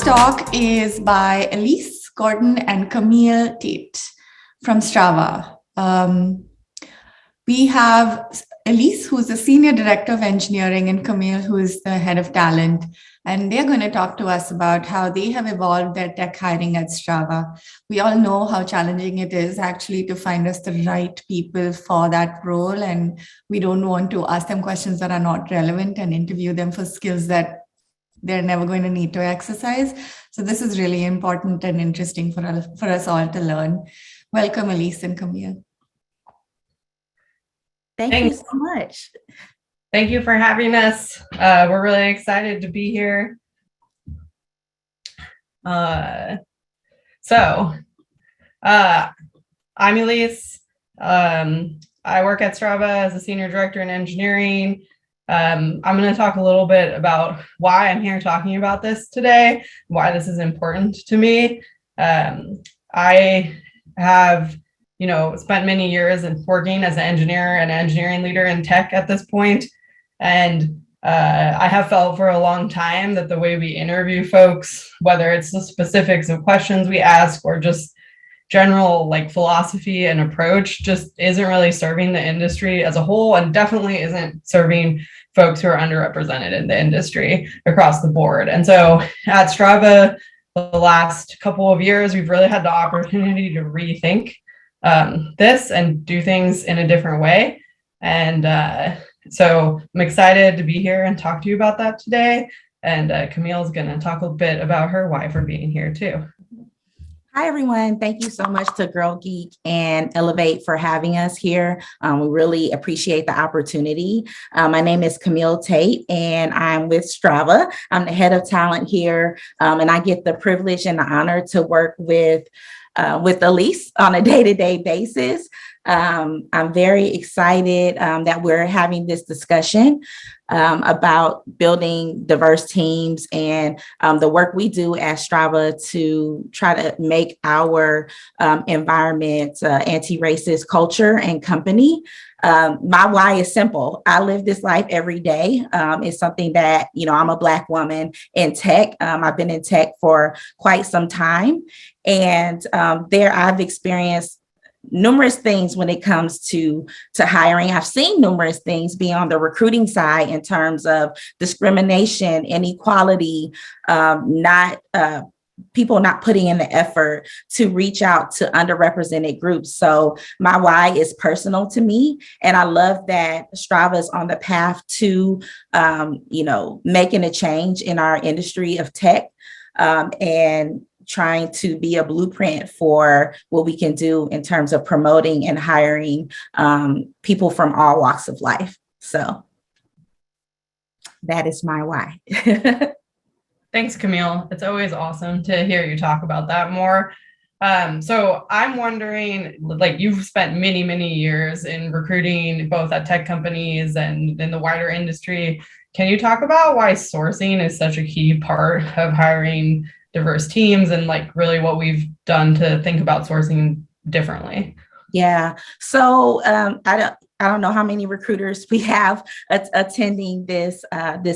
talk is by Elise Gordon and Camille Tate from Strava. We have Elise, who's the Senior Director of Engineering, and Camille, who is the Head of Talent. And they're going to talk to us about how they have evolved their tech hiring at Strava. We all know how challenging it is actually to find us the right people for that role. And we don't want to ask them questions that are not relevant and interview them for skills that they're never going to need to exercise. So this is really important and interesting for us all to learn. Welcome, Elise and Camille. Thank you so much. Thank you for having us. We're really excited to be here. I'm Elise. I work at Strava as a Senior Director in Engineering. I'm going to talk a little bit about why I'm here talking about this today, why this is important to me. I have spent many years working as an engineer and engineering leader in tech at this point. And I have felt for a long time that the way we interview folks, whether it's the specifics of questions we ask or just general philosophy and approach, just isn't really serving the industry as a whole, and definitely isn't serving folks who are underrepresented in the industry across the board. And so at Strava, the last couple of years, we've really had the opportunity to rethink this and do things in a different way. And so I'm excited to be here and talk to you about that today. And Camille's going to talk a bit about her why for being here too. Hi, everyone. Thank you so much to Girl Geek and Elevate for having us here. We really appreciate the opportunity. My name is Camille Tate, and I'm with Strava. I'm the head of talent here, and I get the privilege and the honor to work with Elise on a day-to-day basis. I'm very excited that we're having this discussion about building diverse teams and the work we do at Strava to try to make our environment anti-racist culture and company. My why is simple. I live this life every day. It's something that, I'm a Black woman in tech. I've been in tech for quite some time. And there I've experienced numerous things when it comes to hiring. I've seen numerous things be on the recruiting side in terms of discrimination, inequality, people not putting in the effort to reach out to underrepresented groups. So my why is personal to me. And I love that Strava is on the path to, making a change in our industry of tech and trying to be a blueprint for what we can do in terms of promoting and hiring people from all walks of life. So that is my why. Thanks, Camille. It's always awesome to hear you talk about that more. So I'm wondering, you've spent many, many years in recruiting, both at tech companies and in the wider industry. Can you talk about why sourcing is such a key part of hiring diverse teams and really what we've done to think about sourcing differently? Yeah. So I don't know how many recruiters we have attending this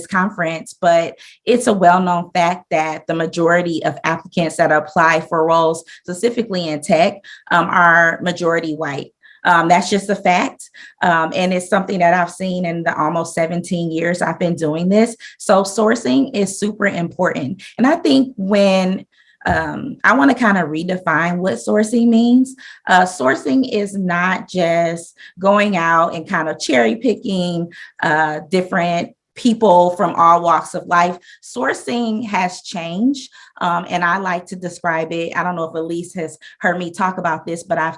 conference, but it's a well-known fact that the majority of applicants that apply for roles, specifically in tech, are majority white. That's just a fact. And it's something that I've seen in the almost 17 years I've been doing this. So sourcing is super important. And I think when I want to kind of redefine what sourcing means. Sourcing is not just going out and kind of cherry picking different people from all walks of life. Sourcing has changed. And I like to describe it. I don't know if Elise has heard me talk about this, but I've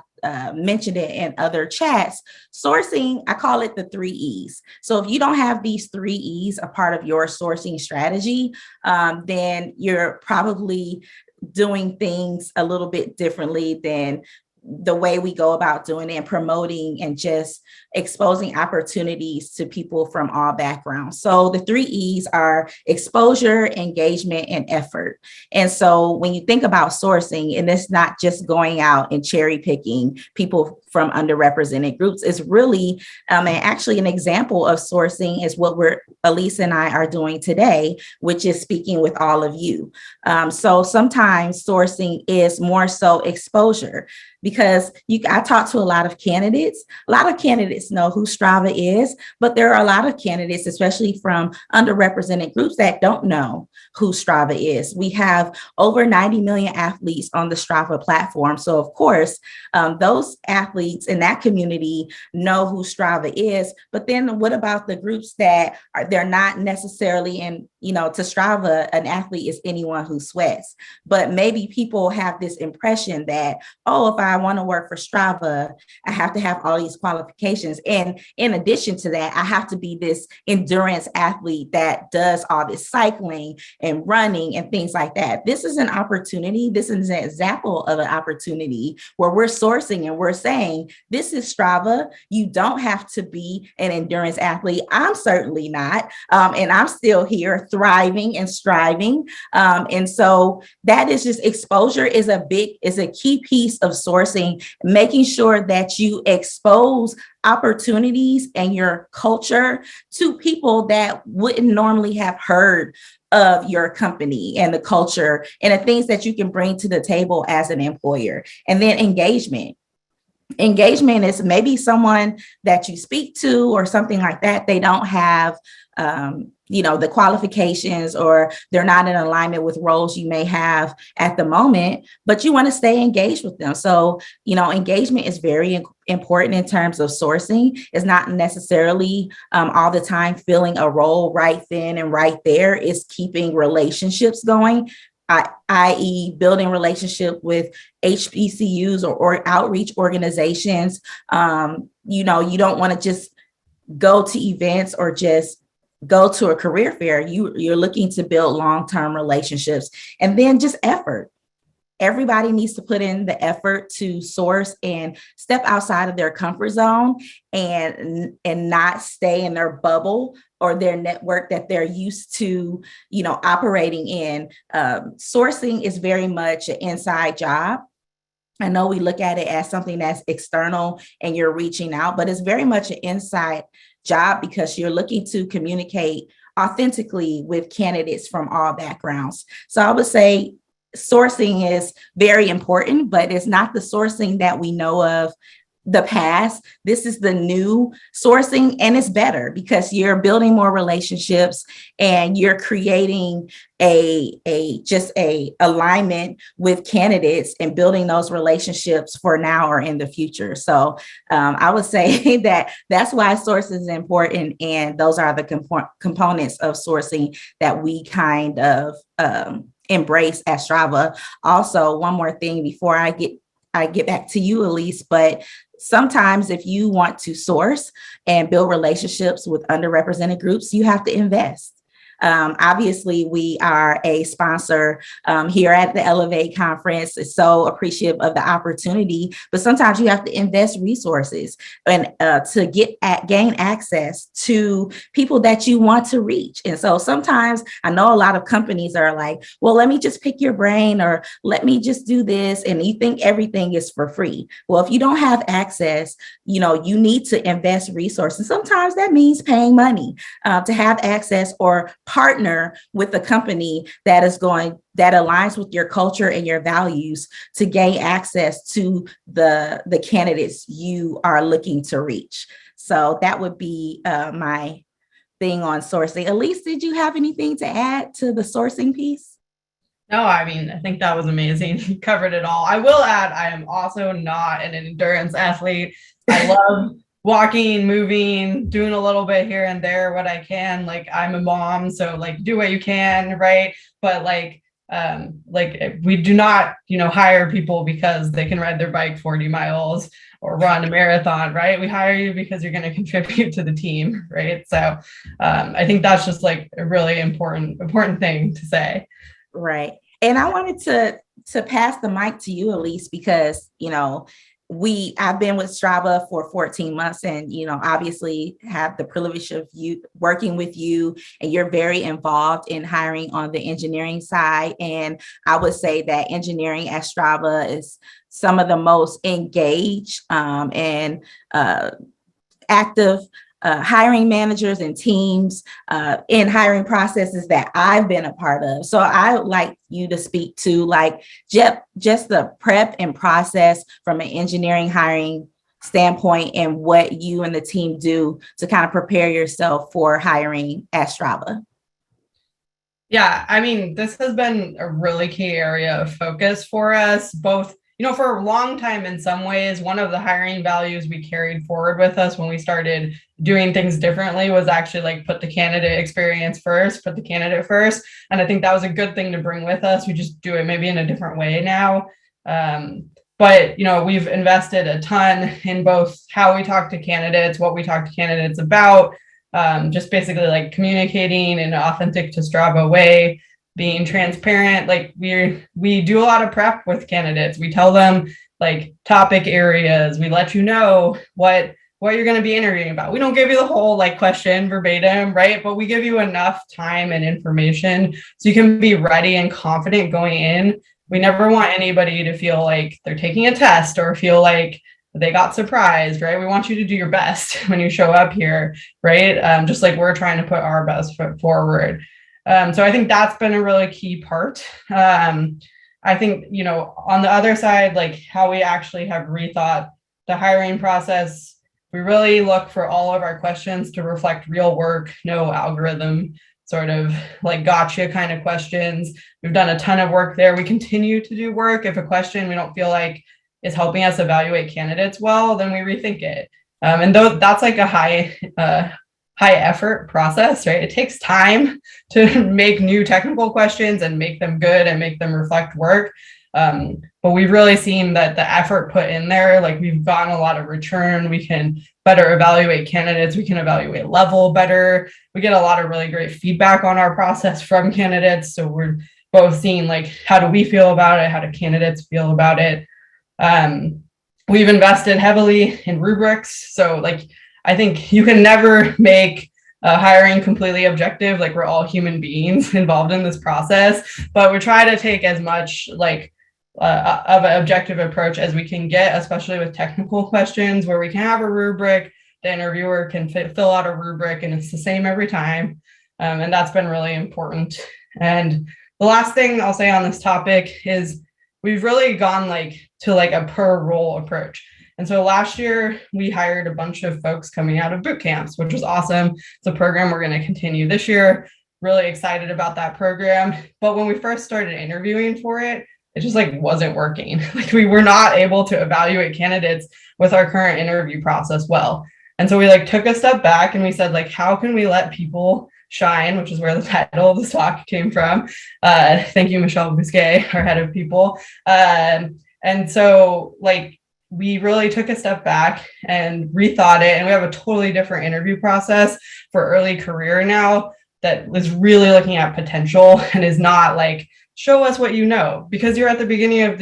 mentioned it in other chats. Sourcing, I call it the 3 E's. So if you don't have these 3 E's a part of your sourcing strategy, then you're probably doing things a little bit differently than the way we go about doing it and promoting and just exposing opportunities to people from all backgrounds. So the 3 E's are exposure, engagement, and effort. And so when you think about sourcing, and it's not just going out and cherry picking people from underrepresented groups, it's really and actually an example of sourcing is what Elise and I are doing today, which is speaking with all of you. So sometimes sourcing is more so exposure, because I talk to a lot of candidates. A lot of candidates know who Strava is, but there are a lot of candidates, especially from underrepresented groups, that don't know who Strava is. We have over 90 million athletes on the Strava platform. So of course, those athletes in that community know who Strava is. But then what about the groups that they're not necessarily in, to Strava, an athlete is anyone who sweats. But maybe people have this impression that, if I want to work for Strava, I have to have all these qualifications. And in addition to that, I have to be this endurance athlete that does all this cycling and running and things like that. This is an opportunity. This is an example of an opportunity where we're sourcing and we're saying, this is Strava. You don't have to be an endurance athlete. I'm certainly not. And I'm still here thriving and striving. And so that is just exposure is a key piece of sourcing, making sure that you expose opportunities and your culture to people that wouldn't normally have heard of your company and the culture and the things that you can bring to the table as an employer. And then engagement. Engagement is maybe someone that you speak to or something like that. They don't have the qualifications, or they're not in alignment with roles you may have at the moment, but you want to stay engaged with them. So, engagement is very important in terms of sourcing. It's not necessarily all the time filling a role right then and right there. It's keeping relationships going, i.e. building relationship with HBCUs or outreach organizations. You don't want to just go to events or just go to a career fair. You're looking to build long-term relationships, and then just effort. Everybody needs to put in the effort to source and step outside of their comfort zone and not stay in their bubble or their network that they're used to, operating in. Sourcing is very much an inside job. I know we look at it as something that's external and you're reaching out, but it's very much an inside job because you're looking to communicate authentically with candidates from all backgrounds. So I would say sourcing is very important, but it's not the sourcing that we know of the past. This is the new sourcing, and it's better because you're building more relationships and you're creating a alignment with candidates and building those relationships for now or in the future. So I would say that's why sourcing is important, and those are the components of sourcing that we kind of embrace at Strava. Also, one more thing before I get back to you, Elise, but sometimes if you want to source and build relationships with underrepresented groups, you have to invest. Obviously, we are a sponsor here at the Elevate conference. It's so appreciative of the opportunity, but sometimes you have to invest resources and to gain access to people that you want to reach. And so sometimes I know a lot of companies are like, well, let me just pick your brain, or let me just do this. And you think everything is for free. Well, if you don't have access, you need to invest resources. Sometimes that means paying money to have access, or partner with a company that aligns with your culture and your values to gain access to the candidates you are looking to reach. So that would be my thing on sourcing. Elise, did you have anything to add to the sourcing piece? No, I think that was amazing. You covered it all. I will add, I am also not an endurance athlete. I love walking, moving, doing a little bit here and there, what I can. I'm a mom, so do what you can, right? But we do not, hire people because they can ride their bike 40 miles or run a marathon, right? We hire you because you're going to contribute to the team, right? So I think that's just a really important thing to say. Right. And I wanted to pass the mic to you, Elise, because, I've been with Strava for 14 months and, obviously have the privilege of you working with you, and you're very involved in hiring on the engineering side. And I would say that engineering at Strava is some of the most engaged and active hiring managers and teams in hiring processes that I've been a part of. So I would like you to speak to just the prep and process from an engineering hiring standpoint and what you and the team do to kind of prepare yourself for hiring at Strava. Yeah, I mean, this has been a really key area of focus for us, both for a long time. In some ways, one of the hiring values we carried forward with us when we started doing things differently was actually like put the candidate experience first, put the candidate first. And I think that was a good thing to bring with us. We just do it maybe in a different way now. But we've invested a ton in both how we talk to candidates, what we talk to candidates about, just basically like communicating in an authentic to Strava way, being transparent. Like we do a lot of prep with candidates. We tell them like topic areas. We let you know what you're going to be interviewing about. We don't give you the whole like question verbatim, right? But we give you enough time and information so you can be ready and confident going in. We never want anybody to feel like they're taking a test or feel like they got surprised, right? We want you to do your best when you show up here, right? Just like we're trying to put our best foot forward. So I think that's been a really key part. I think, on the other side, like how we actually have rethought the hiring process, we really look for all of our questions to reflect real work, no algorithm sort of like gotcha kind of questions. We've done a ton of work there. We continue to do work. If a question we don't feel like is helping us evaluate candidates well, then we rethink it. And though that's like a high effort process, right? It takes time to make new technical questions and make them good and make them reflect work. But we've really seen that the effort put in there, like we've gotten a lot of return. We can better evaluate candidates. We can evaluate level better. We get a lot of really great feedback on our process from candidates. So we're both seeing like, how do we feel about it? How do candidates feel about it? We've invested heavily in rubrics. So like, I think you can never make hiring completely objective. Like we're all human beings involved in this process, but we try to take as much like of an objective approach as we can get, especially with technical questions where we can have a rubric, the interviewer can fill out a rubric and it's the same every time. And that's been really important. And the last thing I'll say on this topic is we've really gone to a per role approach. And so last year we hired a bunch of folks coming out of boot camps, which was awesome. It's a program we're going to continue this year. Really excited about that program. But when we first started interviewing for it, it just wasn't working. We were not able to evaluate candidates with our current interview process well. And so we took a step back and we said, how can we let people shine, which is where the title of this talk came from. Thank you, Michelle Bousquet, our head of people. And so we really took a step back and rethought it. And we have a totally different interview process for early career now that is really looking at potential and is not show us what you know, because you're at the beginning of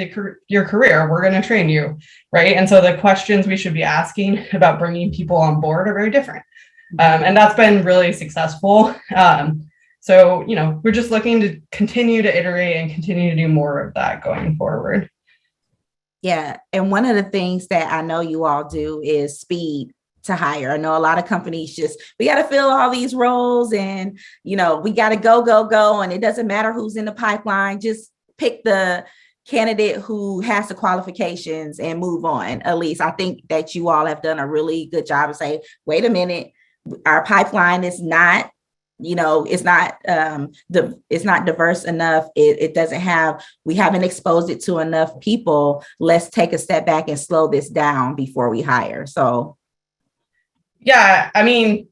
your career. We're going to train you, right? And so the questions we should be asking about bringing people on board are very different. And that's been really successful. So, we're just looking to continue to iterate and continue to do more of that going forward. Yeah. And one of the things that I know you all do is speed to hire. I know a lot of companies we got to fill all these roles and, we got to go. And it doesn't matter who's in the pipeline. Just pick the candidate who has the qualifications and move on. Elise, I think that you all have done a really good job of saying, wait a minute, our pipeline is not, it's not diverse enough. It doesn't have, we haven't exposed it to enough people. Let's take a step back and slow this down before we hire. So. Yeah, I mean,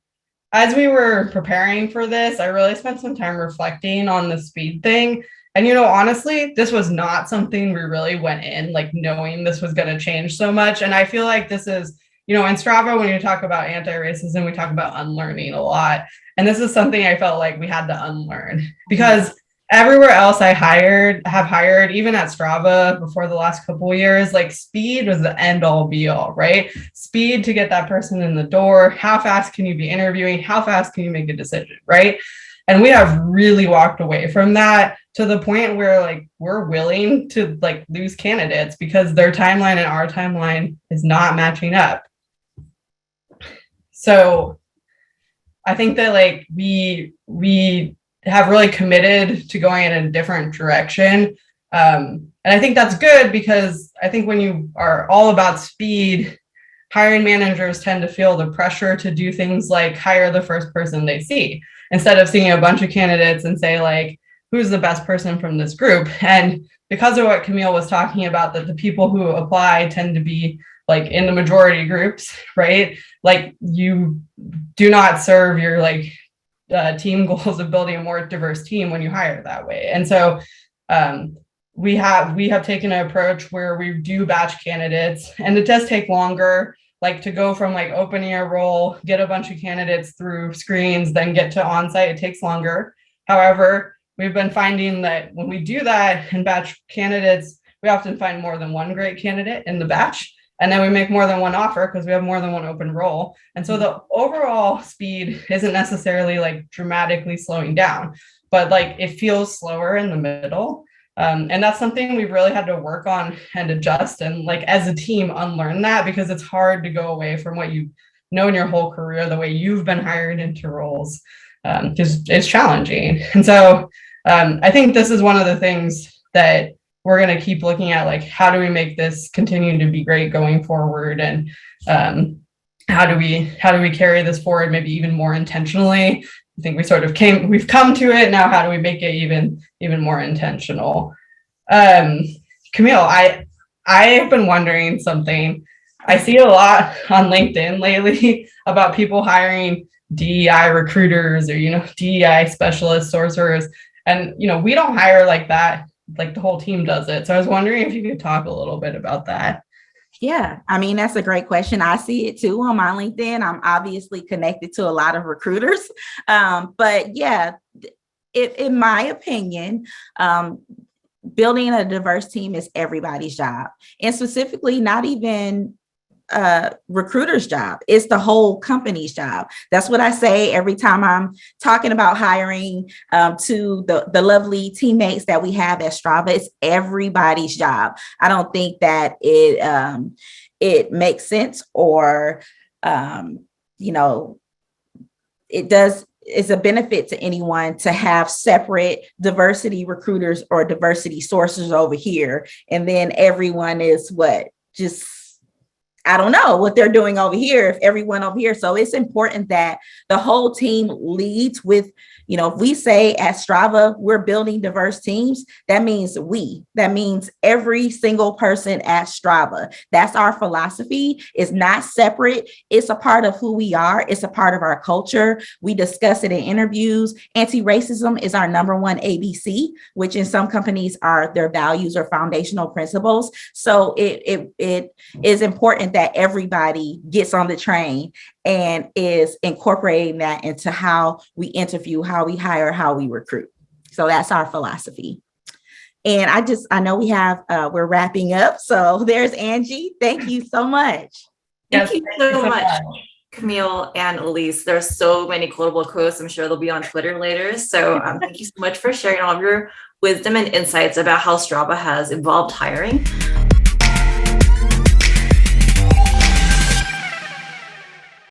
as we were preparing for this, I really spent some time reflecting on the speed thing. And, honestly, this was not something we really went in knowing this was going to change so much. And I feel like this is, in Strava, when you talk about anti-racism, we talk about unlearning a lot. And this is something I felt like we had to unlearn because everywhere else I have hired, even at Strava before the last couple of years, like speed was the end all be all, right? Speed to get that person in the door. How fast can you be interviewing? How fast can you make a decision, right? And we have really walked away from that to the point where like we're willing to like lose candidates because their timeline and our timeline is not matching up. So I think that like we have really committed to going in a different direction. And I think that's good because I think when you are all about speed, hiring managers tend to feel the pressure to do things like hire the first person they see instead of seeing a bunch of candidates and say like, who's the best person from this group? And because of what Camille was talking about, that the people who apply tend to be like in the majority groups, right? Like you do not serve your like team goals of building a more diverse team when you hire that way. And so we have taken an approach where we do batch candidates, and it does take longer, like to go from like opening a role, get a bunch of candidates through screens, then get to onsite, it takes longer. However, we've been finding that when we do that and batch candidates, we often find more than one great candidate in the batch. And then we make more than one offer because we have more than one open role. And so the overall speed isn't necessarily like dramatically slowing down, but like it feels slower in the middle. And that's something we really had to work on and adjust and like as a team unlearn that, because it's hard to go away from what you know in your whole career, the way you've been hired into roles, because it's challenging. And so I think this is one of the things that we're going to keep looking at, like, how do we make this continue to be great going forward? And how do we carry this forward, maybe even more intentionally? I think we've come to it now. How do we make it even more intentional? Camille, I have been wondering something. I see a lot on LinkedIn lately about people hiring DEI recruiters or, DEI specialists, sourcers. And, we don't hire like that. Like the whole team does it. So I was wondering if you could talk a little bit about that. Yeah, I mean, that's a great question. I see it too on my LinkedIn. I'm obviously connected to a lot of recruiters. But yeah, in my opinion, building a diverse team is everybody's job. And specifically, not even recruiter's job. It's the whole company's job. That's what I say every time I'm talking about hiring to the lovely teammates that we have at Strava. It's everybody's job. I don't think that it makes sense or it's a benefit to anyone to have separate diversity recruiters or diversity sources over here, and then everyone is I don't know what they're doing over here, if everyone over here. So it's important that the whole team leads with, if we say at Strava, we're building diverse teams, that means every single person at Strava. That's our philosophy. It's not separate. It's a part of who we are. It's a part of our culture. We discuss it in interviews. Anti-racism is our number one ABC, which in some companies are their values or foundational principles. So it is important that everybody gets on the train and is incorporating that into how we interview, how we hire, how we recruit. So that's our philosophy. And I know we're wrapping up. So there's Angie. Thank you so much. Thank you so much, Camille and Elise. There's so many quotable quotes. I'm sure they'll be on Twitter later. So thank you so much for sharing all of your wisdom and insights about how Strava has evolved hiring.